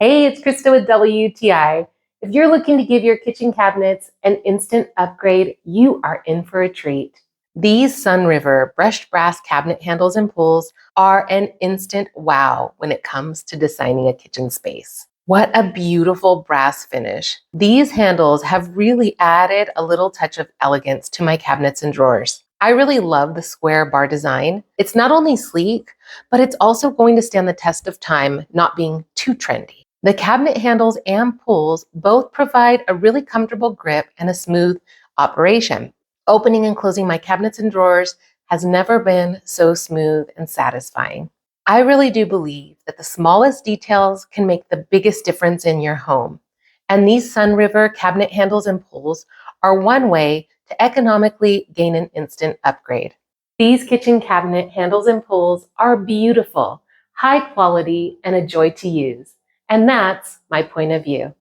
Hey, it's Krista with WTI. If you're looking to give your kitchen cabinets an instant upgrade, you are in for a treat. These SUNRIVER brushed brass cabinet handles and pulls are an instant wow when it comes to designing a kitchen space. What a beautiful brass finish. These handles have really added a little touch of elegance to my cabinets and drawers. I really love the square bar design. It's not only sleek, but it's also going to stand the test of time, not being too trendy. The cabinet handles and pulls both provide a really comfortable grip and a smooth operation. Opening and closing my cabinets and drawers has never been so smooth and satisfying. I really do believe that the smallest details can make the biggest difference in your home. And these SUNRIVER cabinet handles and pulls are one way to economically gain an instant upgrade. These kitchen cabinet handles and pulls are beautiful, high quality, and a joy to use. And that's my point of view.